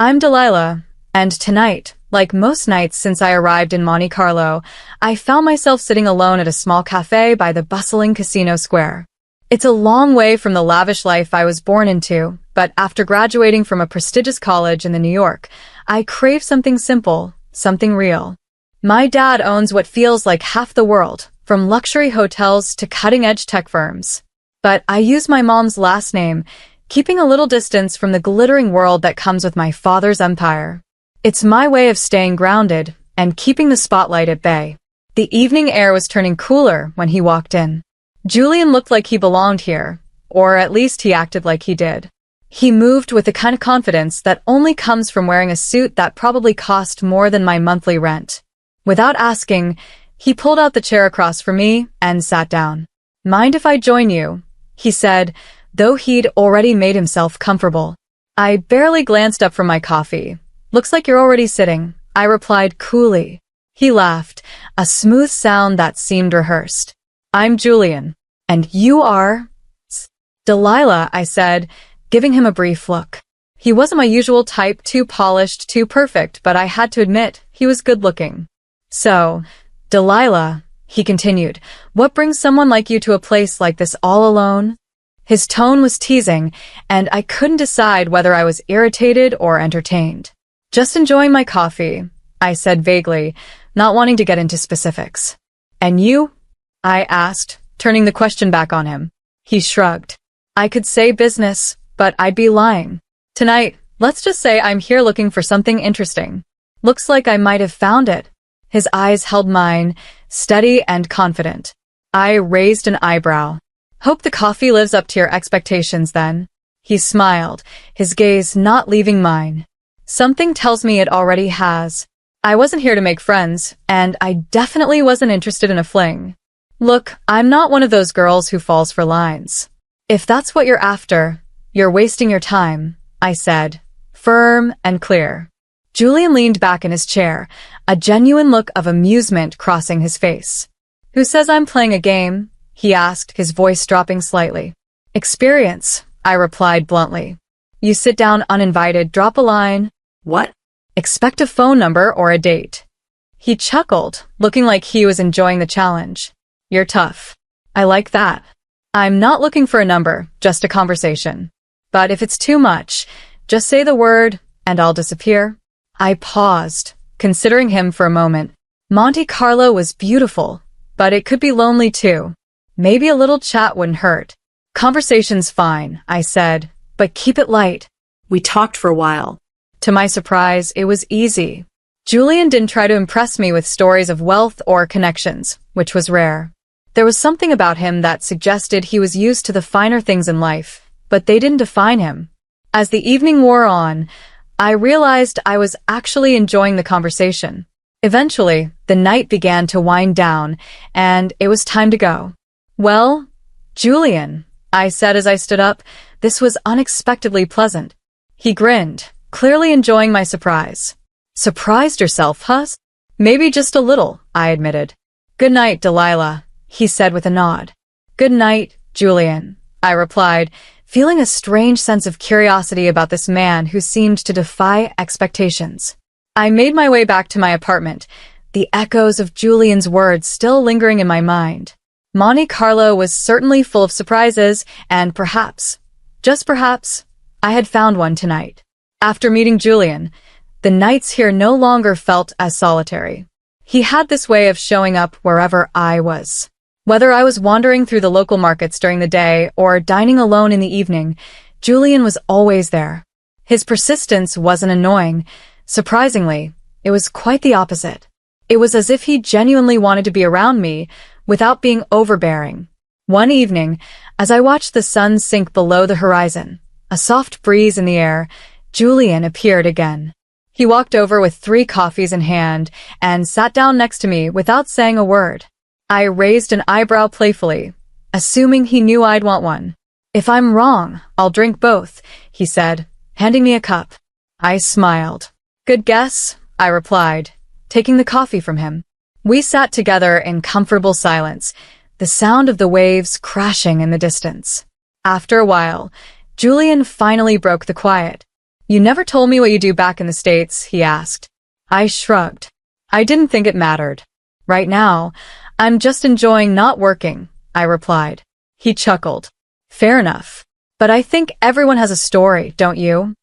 I'm Delilah, and tonight, like most nights since I arrived in Monte Carlo, I found myself sitting alone at a small cafe by the bustling casino square. It's a long way from the lavish life I was born into, but after graduating from a prestigious college in New York, I crave something simple, something real. My dad owns what feels like half the world, from luxury hotels to cutting-edge tech firms. But I use my mom's last name, keeping a little distance from the glittering world that comes with my father's empire. It's my way of staying grounded and keeping the spotlight at bay. The evening air was turning cooler when he walked in. Julian looked like he belonged here, or at least he acted like he did. He moved with the kind of confidence that only comes from wearing a suit that probably cost more than my monthly rent. Without asking, he pulled out the chair across from me and sat down. "Mind if I join you?" he said, though he'd already made himself comfortable. I barely glanced up from my coffee. "Looks like you're already sitting," I replied coolly. He laughed, a smooth sound that seemed rehearsed. "I'm Julian. And you are?" "Delilah," I said, giving him a brief look. He wasn't my usual type, too polished, too perfect, but I had to admit, he was good-looking. "So, Delilah," he continued, "what brings someone like you to a place like this all alone?" His tone was teasing, and I couldn't decide whether I was irritated or entertained. "Just enjoying my coffee," I said vaguely, not wanting to get into specifics. "And you?" I asked, turning the question back on him. He shrugged. "I could say business, but I'd be lying. Tonight, let's just say I'm here looking for something interesting. Looks like I might have found it." His eyes held mine, steady and confident. I raised an eyebrow. "Hope the coffee lives up to your expectations then." He smiled, his gaze not leaving mine. "Something tells me it already has. I wasn't here to make friends, and I definitely wasn't interested in a fling. Look, I'm not one of those girls who falls for lines. If that's what you're after, you're wasting your time," I said, firm and clear. Julian leaned back in his chair, a genuine look of amusement crossing his face. "Who says I'm playing a game?" he asked, his voice dropping slightly. "Experience," I replied bluntly. "You sit down uninvited, drop a line. What? Expect a phone number or a date." He chuckled, looking like he was enjoying the challenge. "You're tough. I like that. I'm not looking for a number, just a conversation. But if it's too much, just say the word, and I'll disappear." I paused, considering him for a moment. Monte Carlo was beautiful, but it could be lonely too. Maybe a little chat wouldn't hurt. "Conversation's fine," I said, "but keep it light." We talked for a while. To my surprise, it was easy. Julian didn't try to impress me with stories of wealth or connections, which was rare. There was something about him that suggested he was used to the finer things in life, but they didn't define him. As the evening wore on, I realized I was actually enjoying the conversation. Eventually, the night began to wind down, and it was time to go. "Well, Julian," I said as I stood up, "this was unexpectedly pleasant." He grinned, clearly enjoying my surprise. "Surprised yourself, huh?" "Maybe just a little," I admitted. "Good night, Delilah," he said with a nod. "Good night, Julian," I replied, feeling a strange sense of curiosity about this man who seemed to defy expectations. I made my way back to my apartment, the echoes of Julian's words still lingering in my mind. Monte Carlo was certainly full of surprises, and perhaps, just perhaps, I had found one tonight. After meeting Julian, the nights here no longer felt as solitary. He had this way of showing up wherever I was. Whether I was wandering through the local markets during the day or dining alone in the evening, Julian was always there. His persistence wasn't annoying. Surprisingly, it was quite the opposite. It was as if he genuinely wanted to be around me without being overbearing. One evening, as I watched the sun sink below the horizon, a soft breeze in the air, Julian appeared again. He walked over with 3 coffees in hand and sat down next to me without saying a word. I raised an eyebrow playfully, assuming he knew I'd want one. "If I'm wrong, I'll drink both," he said, handing me a cup. I smiled. "Good guess," I replied, taking the coffee from him. We sat together in comfortable silence, the sound of the waves crashing in the distance. After a while, Julian finally broke the quiet. You never told me what you do back in the States, he asked. I shrugged. I didn't think it mattered. Right now, I'm just enjoying not working, I replied. He chuckled. Fair enough. But I think everyone has a story, don't you?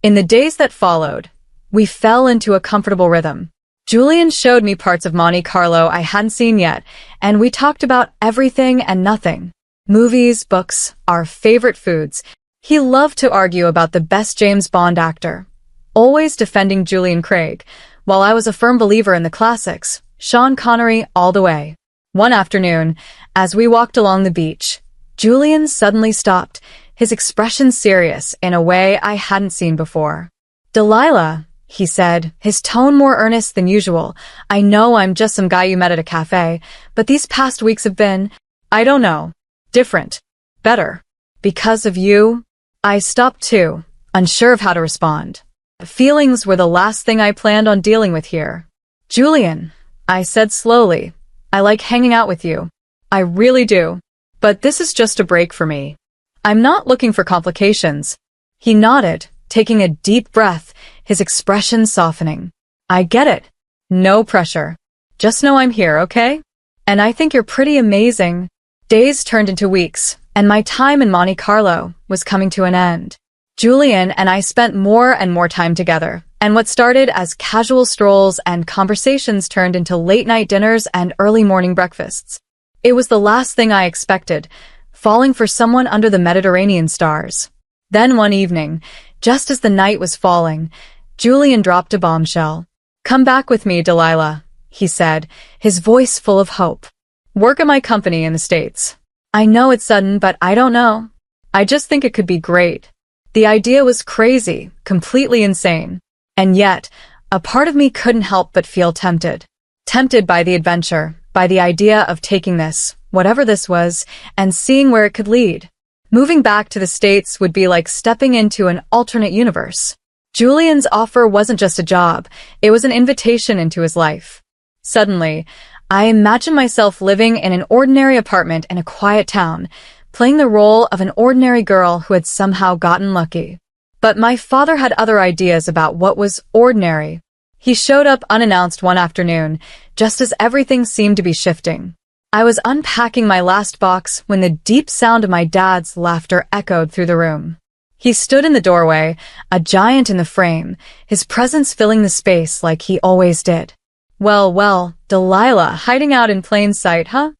In the days that followed, we fell into a comfortable rhythm. Julian showed me parts of Monte Carlo I hadn't seen yet, and we talked about everything and nothing. Movies, books, our favorite foods. He loved to argue about the best James Bond actor, always defending Julian Craig, while I was a firm believer in the classics, Sean Connery all the way. One afternoon, as we walked along the beach, Julian suddenly stopped, his expression serious in a way I hadn't seen before. Delilah, he said, his tone more earnest than usual. I know I'm just some guy you met at a cafe, but these past weeks have been, I don't know, different, better. Because of you? I stopped too, unsure of how to respond. Feelings were the last thing I planned on dealing with here. Julian, I said slowly, I like hanging out with you. I really do. But this is just a break for me. I'm not looking for complications. He nodded, taking a deep breath, his expression softening. I get it. No pressure. Just know I'm here, okay? And I think you're pretty amazing. Days turned into weeks, and my time in Monte Carlo was coming to an end. Julian and I spent more and more time together, and what started as casual strolls and conversations turned into late-night dinners and early morning breakfasts. It was the last thing I expected, falling for someone under the Mediterranean stars. Then one evening, just as the night was falling, Julian dropped a bombshell. Come back with me, Delilah, he said, his voice full of hope. Work at my company in the States. I know it's sudden, but I don't know. I just think it could be great. The idea was crazy, completely insane. And yet, a part of me couldn't help but feel tempted. Tempted by the adventure, by the idea of taking this, whatever this was, and seeing where it could lead. Moving back to the States would be like stepping into an alternate universe. Julian's offer wasn't just a job, it was an invitation into his life. Suddenly, I imagined myself living in an ordinary apartment in a quiet town, playing the role of an ordinary girl who had somehow gotten lucky. But my father had other ideas about what was ordinary. He showed up unannounced one afternoon, just as everything seemed to be shifting. I was unpacking my last box when the deep sound of my dad's laughter echoed through the room. He stood in the doorway, a giant in the frame, his presence filling the space like he always did. Well, Delilah, hiding out in plain sight, huh?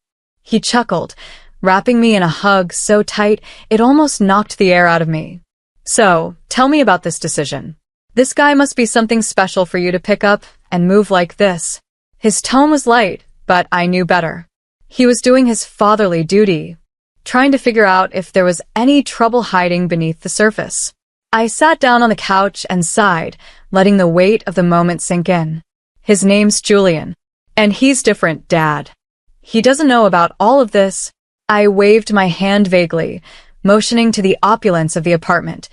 He chuckled, wrapping me in a hug so tight it almost knocked the air out of me. So, tell me about this decision. This guy must be something special for you to pick up and move like this. His tone was light, but I knew better. He was doing his fatherly duty, trying to figure out if there was any trouble hiding beneath the surface. I sat down on the couch and sighed, letting the weight of the moment sink in. His name's Julian. And he's different, Dad. He doesn't know about all of this. I waved my hand vaguely, motioning to the opulence of the apartment,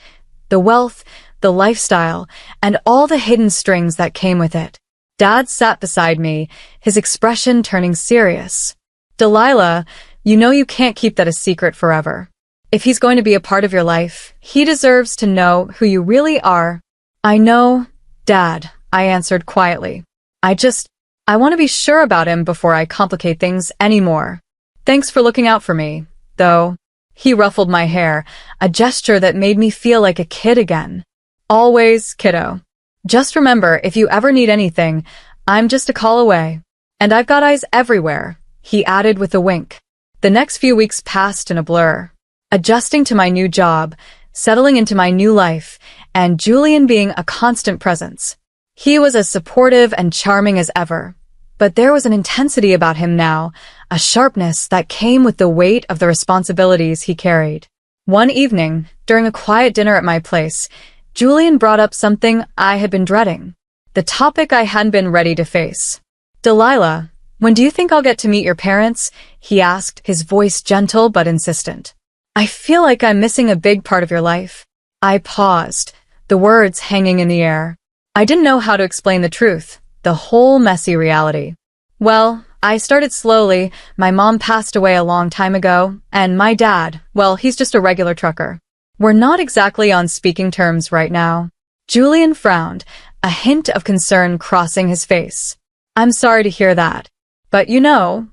the wealth, the lifestyle, and all the hidden strings that came with it. Dad sat beside me, his expression turning serious. Delilah, you know you can't keep that a secret forever. If he's going to be a part of your life, he deserves to know who you really are. I know, Dad, I answered quietly. I want to be sure about him before I complicate things anymore. Thanks for looking out for me, though. He ruffled my hair, a gesture that made me feel like a kid again. Always, kiddo. Just remember, if you ever need anything, I'm just a call away. And I've got eyes everywhere, he added with a wink. The next few weeks passed in a blur. Adjusting to my new job, settling into my new life, and Julian being a constant presence. He was as supportive and charming as ever. But there was an intensity about him now, a sharpness that came with the weight of the responsibilities he carried. One evening, during a quiet dinner at my place, Julian brought up something I had been dreading, the topic I hadn't been ready to face. Delilah, when do you think I'll get to meet your parents? He asked, his voice gentle but insistent. I feel like I'm missing a big part of your life. I paused, the words hanging in the air. I didn't know how to explain the truth, the whole messy reality. Well, I started slowly. My mom passed away a long time ago, and my dad, well, he's just a regular trucker. We're not exactly on speaking terms right now. Julian frowned, a hint of concern crossing his face. I'm sorry to hear that. But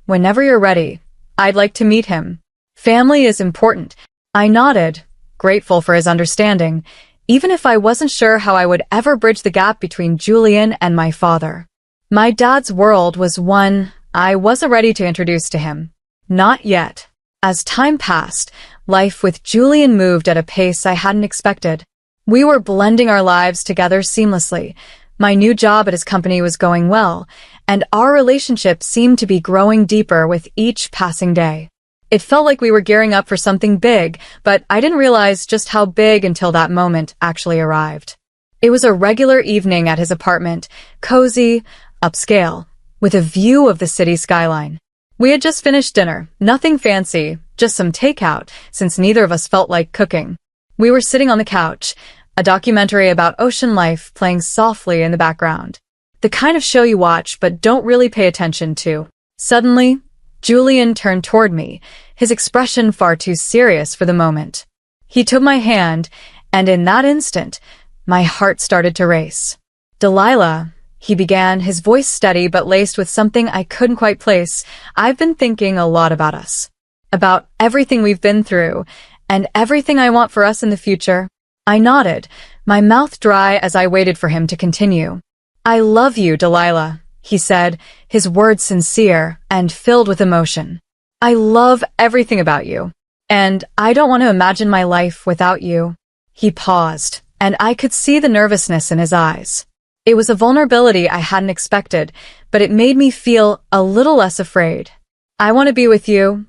whenever you're ready, I'd like to meet him. Family is important. I nodded, grateful for his understanding, even if I wasn't sure how I would ever bridge the gap between Julian and my father. My dad's world was one I wasn't ready to introduce to him. Not yet. As time passed, life with Julian moved at a pace I hadn't expected. We were blending our lives together seamlessly. My new job at his company was going well, and our relationship seemed to be growing deeper with each passing day. It felt like we were gearing up for something big, but I didn't realize just how big until that moment actually arrived. It was a regular evening at his apartment, cozy, upscale, with a view of the city skyline. We had just finished dinner, nothing fancy, just some takeout, since neither of us felt like cooking. We were sitting on the couch, a documentary about ocean life playing softly in the background. The kind of show you watch but don't really pay attention to. Suddenly, Julian turned toward me, his expression far too serious for the moment. He took my hand, and in that instant, my heart started to race. Delilah, he began, his voice steady but laced with something I couldn't quite place. I've been thinking a lot about us. About everything we've been through, and everything I want for us in the future. I nodded, my mouth dry as I waited for him to continue. I love you, Delilah, he said, his words sincere and filled with emotion. I love everything about you, and I don't want to imagine my life without you. He paused, and I could see the nervousness in his eyes. It was a vulnerability I hadn't expected, but it made me feel a little less afraid. I want to be with you,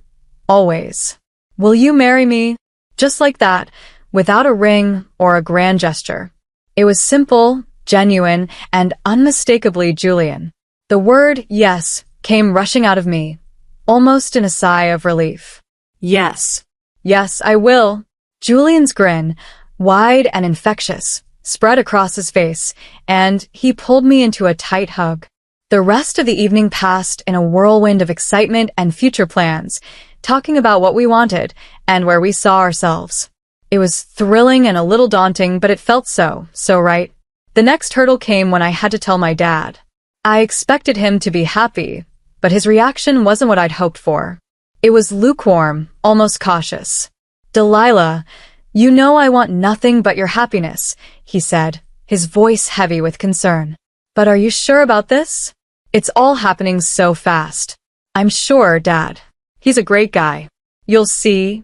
always. Will you marry me? Just like that, without a ring or a grand gesture. It was simple, genuine, and unmistakably Julian. The word yes came rushing out of me, almost in a sigh of relief. Yes. Yes, I will. Julian's grin, wide and infectious, spread across his face, and he pulled me into a tight hug. The rest of the evening passed in a whirlwind of excitement and future plans, talking about what we wanted and where we saw ourselves. It was thrilling and a little daunting, but it felt so right. The next hurdle came when I had to tell my dad. I expected him to be happy, but his reaction wasn't what I'd hoped for. It was lukewarm, almost cautious. Delilah, you know I want nothing but your happiness, he said, his voice heavy with concern. But are you sure about this? It's all happening so fast. I'm sure, Dad. He's a great guy. You'll see.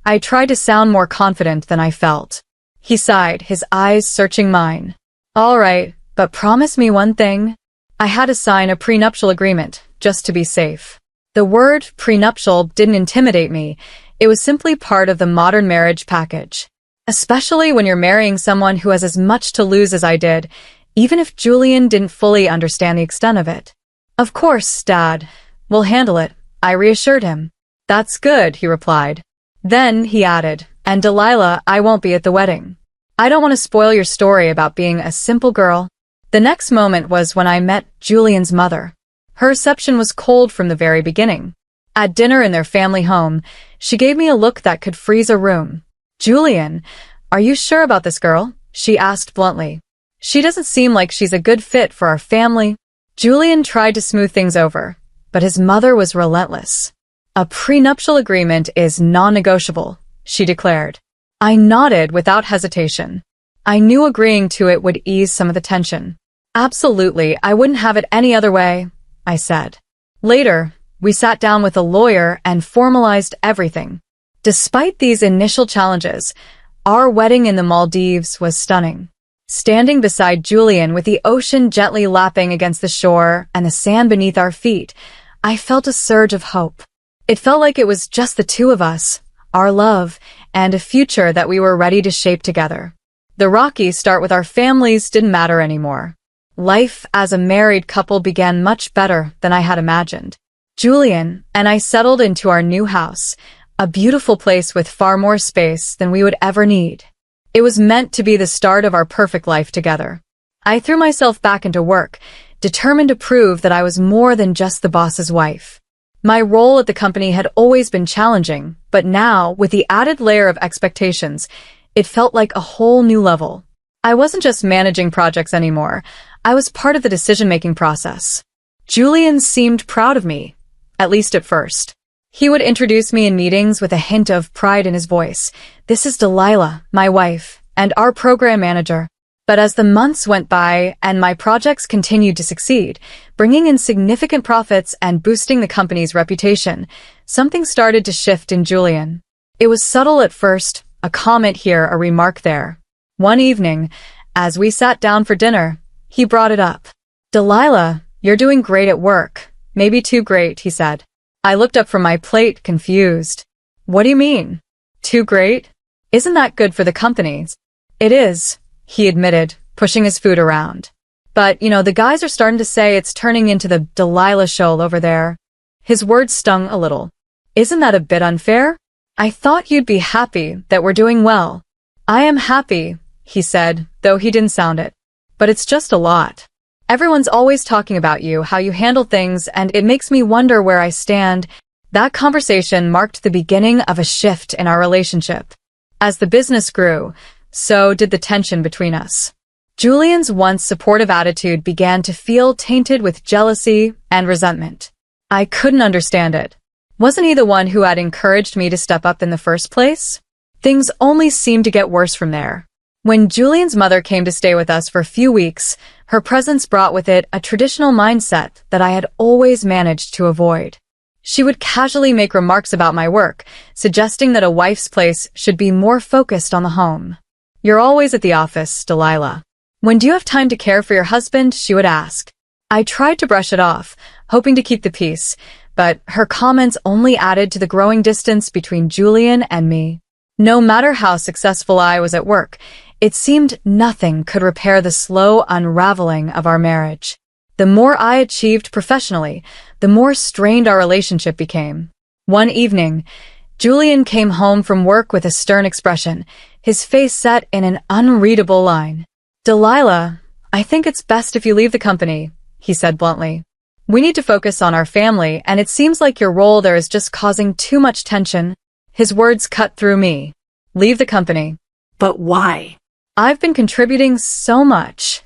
I tried to sound more confident than I felt. He sighed, his eyes searching mine. All right, but promise me one thing. I had to sign a prenuptial agreement, just to be safe. The word prenuptial didn't intimidate me. It was simply part of the modern marriage package. Especially when you're marrying someone who has as much to lose as I did, even if Julian didn't fully understand the extent of it. Of course, Dad. We'll handle it, I reassured him. That's good, he replied. Then he added, and Delilah, I won't be at the wedding. I don't want to spoil your story about being a simple girl. The next moment was when I met Julian's mother. Her reception was cold from the very beginning. At dinner in their family home, she gave me a look that could freeze a room. Julian, are you sure about this girl? She asked bluntly. She doesn't seem like she's a good fit for our family. Julian tried to smooth things over, but his mother was relentless. A prenuptial agreement is non-negotiable, she declared. I nodded without hesitation. I knew agreeing to it would ease some of the tension. Absolutely, I wouldn't have it any other way, I said. Later, we sat down with a lawyer and formalized everything. Despite these initial challenges, our wedding in the Maldives was stunning. Standing beside Julian with the ocean gently lapping against the shore and the sand beneath our feet, I felt a surge of hope. It felt like it was just the two of us, our love, and a future that we were ready to shape together. The rocky start with our families didn't matter anymore. Life as a married couple began much better than I had imagined. Julian and I settled into our new house, a beautiful place with far more space than we would ever need. It was meant to be the start of our perfect life together. I threw myself back into work, determined to prove that I was more than just the boss's wife. My role at the company had always been challenging, but now, with the added layer of expectations, it felt like a whole new level. I wasn't just managing projects anymore. I was part of the decision-making process. Julian seemed proud of me, at least at first. He would introduce me in meetings with a hint of pride in his voice. "This is Delilah, my wife, and our program manager." But as the months went by and my projects continued to succeed, bringing in significant profits and boosting the company's reputation, something started to shift in Julian. It was subtle at first, a comment here, a remark there. One evening, as we sat down for dinner, he brought it up. "Delilah, you're doing great at work. Maybe too great," he said. I looked up from my plate, confused. "What do you mean? Too great? Isn't that good for the company?" "It is," he admitted, pushing his food around. "But, the guys are starting to say it's turning into the Delilah show over there." His words stung a little. "Isn't that a bit unfair? I thought you'd be happy that we're doing well." "I am happy," he said, though he didn't sound it. "But it's just a lot. Everyone's always talking about you, how you handle things, and it makes me wonder where I stand." That conversation marked the beginning of a shift in our relationship. As the business grew, so did the tension between us. Julian's once supportive attitude began to feel tainted with jealousy and resentment. I couldn't understand it. Wasn't he the one who had encouraged me to step up in the first place? Things only seemed to get worse from there. When Julian's mother came to stay with us for a few weeks, her presence brought with it a traditional mindset that I had always managed to avoid. She would casually make remarks about my work, suggesting that a wife's place should be more focused on the home. "You're always at the office, Delilah. When do you have time to care for your husband?" she would ask. I tried to brush it off, hoping to keep the peace, but her comments only added to the growing distance between Julian and me. No matter how successful I was at work, it seemed nothing could repair the slow unraveling of our marriage. The more I achieved professionally, the more strained our relationship became. One evening, Julian came home from work with a stern expression, his face set in an unreadable line. "Delilah, I think it's best if you leave the company," he said bluntly. "We need to focus on our family, and it seems like your role there is just causing too much tension." His words cut through me. "Leave the company." "But why?" "I've been contributing so much."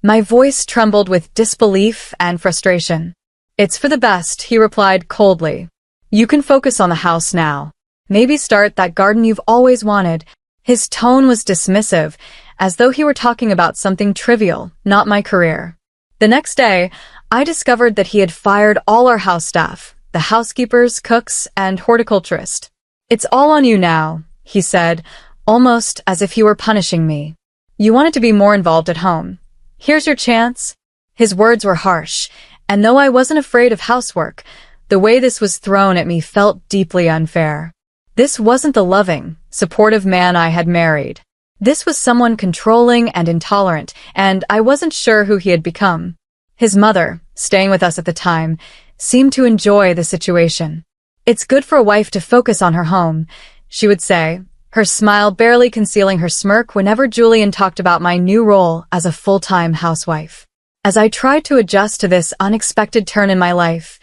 My voice trembled with disbelief and frustration. "It's for the best," he replied coldly. "You can focus on the house now. Maybe start that garden you've always wanted." His tone was dismissive, as though he were talking about something trivial, not my career. The next day, I discovered that he had fired all our house staff, the housekeepers, cooks, and horticulturist. "It's all on you now," he said, almost as if he were punishing me. "You wanted to be more involved at home. Here's your chance." His words were harsh, and though I wasn't afraid of housework, the way this was thrown at me felt deeply unfair. This wasn't the loving, supportive man I had married. This was someone controlling and intolerant, and I wasn't sure who he had become. His mother, staying with us at the time, seemed to enjoy the situation. "It's good for a wife to focus on her home," she would say, her smile barely concealing her smirk whenever Julian talked about my new role as a full-time housewife. As I tried to adjust to this unexpected turn in my life,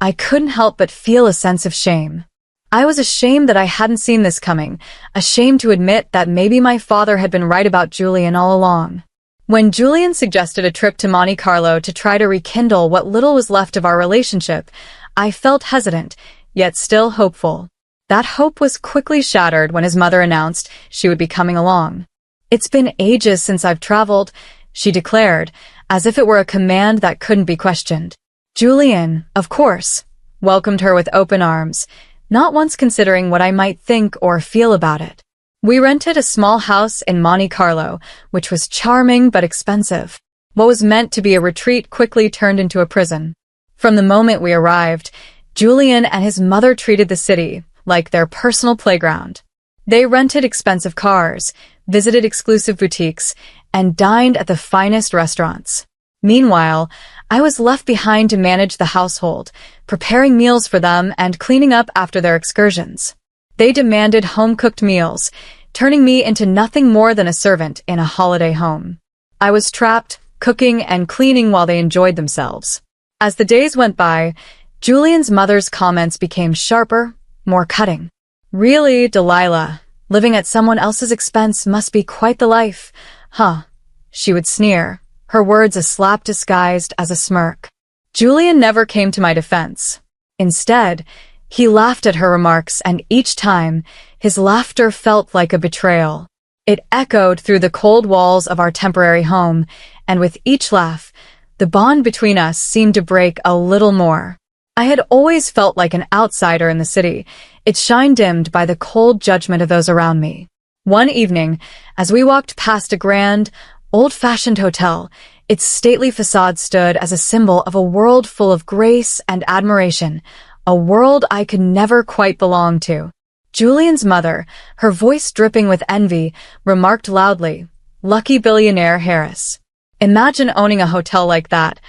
I couldn't help but feel a sense of shame. I was ashamed that I hadn't seen this coming, ashamed to admit that maybe my father had been right about Julian all along. When Julian suggested a trip to Monte Carlo to try to rekindle what little was left of our relationship, I felt hesitant, yet still hopeful. That hope was quickly shattered when his mother announced she would be coming along. "It's been ages since I've traveled," she declared, as if it were a command that couldn't be questioned. Julian, of course, welcomed her with open arms, not once considering what I might think or feel about it. We rented a small house in Monte Carlo, which was charming but expensive. What was meant to be a retreat quickly turned into a prison. From the moment we arrived, Julian and his mother treated the city like their personal playground. They rented expensive cars, visited exclusive boutiques, and dined at the finest restaurants. Meanwhile, I was left behind to manage the household, preparing meals for them and cleaning up after their excursions. They demanded home-cooked meals, turning me into nothing more than a servant in a holiday home. I was trapped, cooking and cleaning while they enjoyed themselves. As the days went by, Julian's mother's comments became sharper, more cutting. "Really, Delilah, living at someone else's expense must be quite the life. Huh, she would sneer, her words a slap disguised as a smirk. Julian never came to my defense. Instead, he laughed at her remarks, and each time, his laughter felt like a betrayal. It echoed through the cold walls of our temporary home, and with each laugh, the bond between us seemed to break a little more. I had always felt like an outsider in the city, its shine dimmed by the cold judgment of those around me. One evening, as we walked past a grand, old-fashioned hotel, its stately facade stood as a symbol of a world full of grace and admiration, a world I could never quite belong to. Julian's mother, her voice dripping with envy, remarked loudly, "Lucky billionaire Harris. Imagine owning a hotel like that,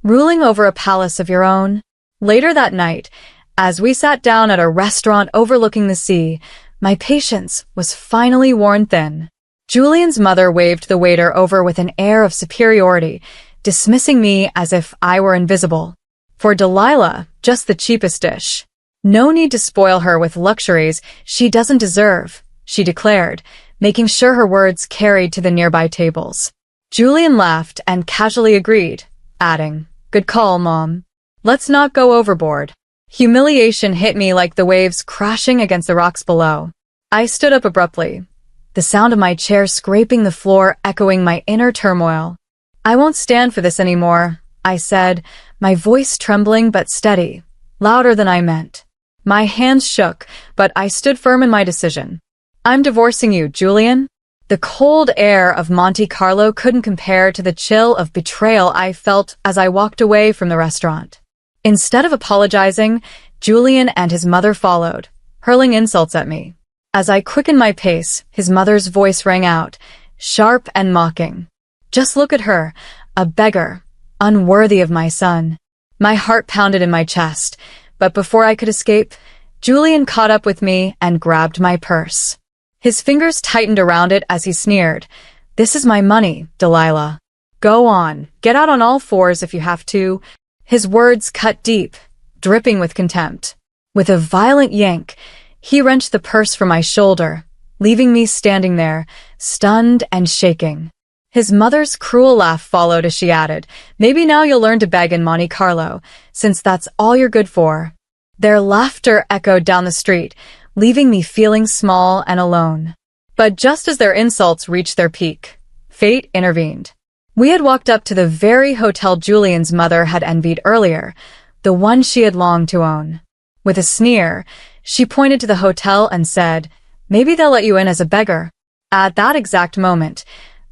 ruling over a palace of your own." Later that night, as we sat down at a restaurant overlooking the sea, my patience was finally worn thin. Julian's mother waved the waiter over with an air of superiority, dismissing me as if I were invisible. For Delilah, just the cheapest dish. No need to spoil her with luxuries she doesn't deserve, she declared, making sure her words carried to the nearby tables. Julian laughed and casually agreed, adding, "Good call, Mom. Let's not go overboard." Humiliation hit me like the waves crashing against the rocks below. I stood up abruptly, the sound of my chair scraping the floor echoing my inner turmoil. "I won't stand for this anymore," I said, my voice trembling but steady, louder than I meant. My hands shook, but I stood firm in my decision. "I'm divorcing you, Julian." The cold air of Monte Carlo couldn't compare to the chill of betrayal I felt as I walked away from the restaurant. Instead of apologizing, Julian and his mother followed, hurling insults at me. As I quickened my pace, his mother's voice rang out, sharp and mocking. "Just look at her, a beggar, unworthy of my son." My heart pounded in my chest, but before I could escape, Julian caught up with me and grabbed my purse. His fingers tightened around it as he sneered, "This is my money, Delilah. Go on, get out on all fours if you have to." His words cut deep, dripping with contempt. With a violent yank, he wrenched the purse from my shoulder, leaving me standing there, stunned and shaking. His mother's cruel laugh followed as she added, "Maybe now you'll learn to beg in Monte Carlo, since that's all you're good for." Their laughter echoed down the street, leaving me feeling small and alone. But just as their insults reached their peak, fate intervened. We had walked up to the very hotel Julian's mother had envied earlier, the one she had longed to own. With a sneer, she pointed to the hotel and said, "Maybe they'll let you in as a beggar." At that exact moment,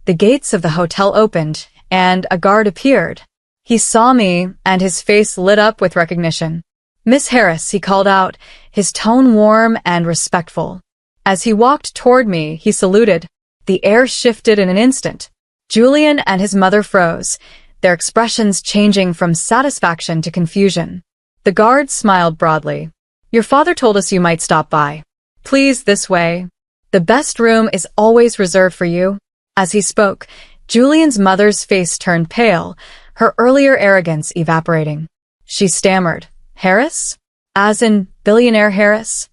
the gates of the hotel opened, and a guard appeared. He saw me, and his face lit up with recognition. "Miss Harris," he called out, his tone warm and respectful. As he walked toward me, he saluted. The air shifted in an instant. Julian and his mother froze, their expressions changing from satisfaction to confusion. The guard smiled broadly. "Your father told us you might stop by. Please, this way. The best room is always reserved for you." As he spoke, Julian's mother's face turned pale, her earlier arrogance evaporating. She stammered, "Harris? As in billionaire Harris?"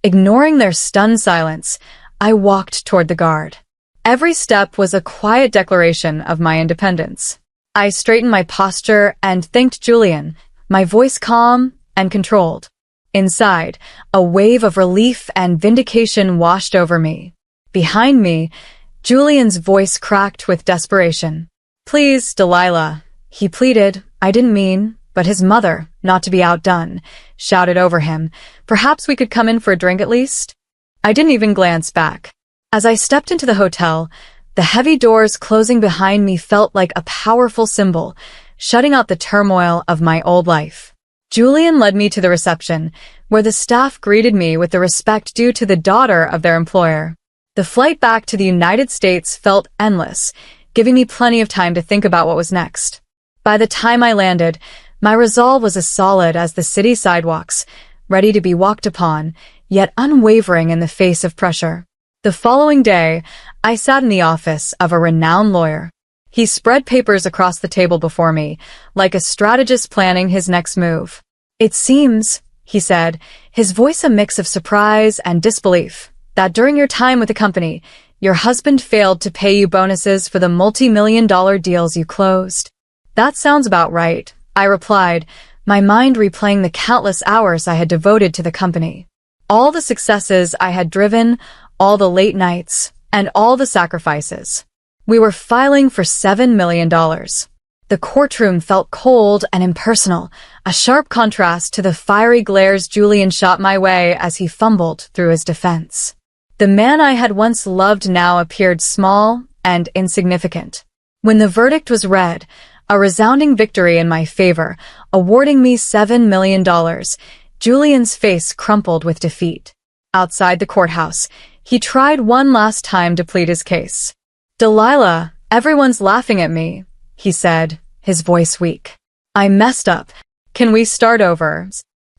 Ignoring their stunned silence, I walked toward the guard. Every step was a quiet declaration of my independence. I straightened my posture and thanked Julian, my voice calm and controlled. Inside, a wave of relief and vindication washed over me. Behind me, Julian's voice cracked with desperation. "Please, Delilah," he pleaded. "I didn't mean," but his mother, not to be outdone, shouted over him, "Perhaps we could come in for a drink at least?" I didn't even glance back. As I stepped into the hotel, the heavy doors closing behind me felt like a powerful symbol, shutting out the turmoil of my old life. Julian led me to the reception, where the staff greeted me with the respect due to the daughter of their employer. The flight back to the United States felt endless, giving me plenty of time to think about what was next. By the time I landed, my resolve was as solid as the city sidewalks, ready to be walked upon, yet unwavering in the face of pressure. The following day, I sat in the office of a renowned lawyer. He spread papers across the table before me, like a strategist planning his next move. "It seems," he said, his voice a mix of surprise and disbelief, "that during your time with the company, Your husband failed to pay you bonuses for the multi-million-dollar deals you closed. That sounds about right, I replied, my mind replaying the countless hours I had devoted to the company. All the successes I had driven, all the late nights, and all the sacrifices. We were filing for $7 million. The courtroom felt cold and impersonal, a sharp contrast to the fiery glares Julian shot my way as he fumbled through his defense. The man I had once loved now appeared small and insignificant. When the verdict was read, a resounding victory in my favor, awarding me $7 million, Julian's face crumpled with defeat. Outside the courthouse, he tried one last time to plead his case. "Delilah, everyone's laughing at me," he said, his voice weak. "I messed up. Can we start over?"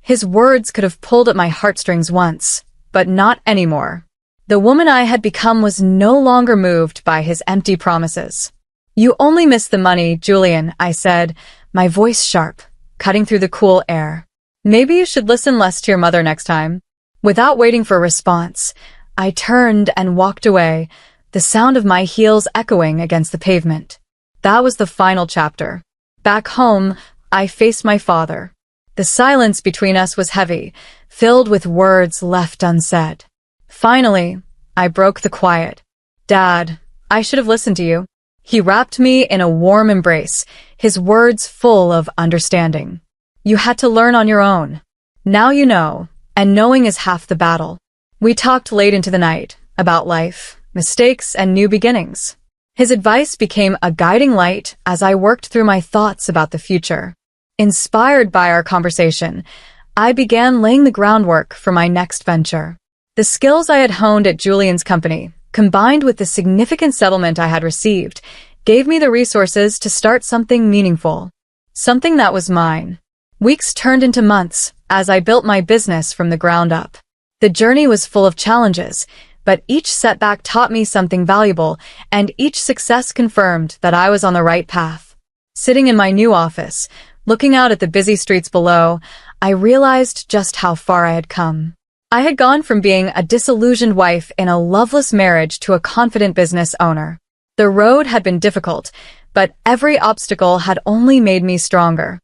His words could have pulled at my heartstrings once, but not anymore. The woman I had become was no longer moved by his empty promises. "You only missed the money, Julian," I said, my voice sharp, cutting through the cool air. "Maybe you should listen less to your mother next time." Without waiting for a response, I turned and walked away, the sound of my heels echoing against the pavement. That was the final chapter. Back home, I faced my father. The silence between us was heavy, filled with words left unsaid. Finally, I broke the quiet. "Dad, I should have listened to you." He wrapped me in a warm embrace, his words full of understanding. "You had to learn on your own. Now you know, and knowing is half the battle." We talked late into the night, about life, mistakes, and new beginnings. His advice became a guiding light as I worked through my thoughts about the future. Inspired by our conversation, I began laying the groundwork for my next venture. The skills I had honed at Julian's company, combined with the significant settlement I had received, gave me the resources to start something meaningful. Something that was mine. Weeks turned into months as I built my business from the ground up. The journey was full of challenges, but each setback taught me something valuable, and each success confirmed that I was on the right path. Sitting in my new office, looking out at the busy streets below, I realized just how far I had come. I had gone from being a disillusioned wife in a loveless marriage to a confident business owner. The road had been difficult, but every obstacle had only made me stronger.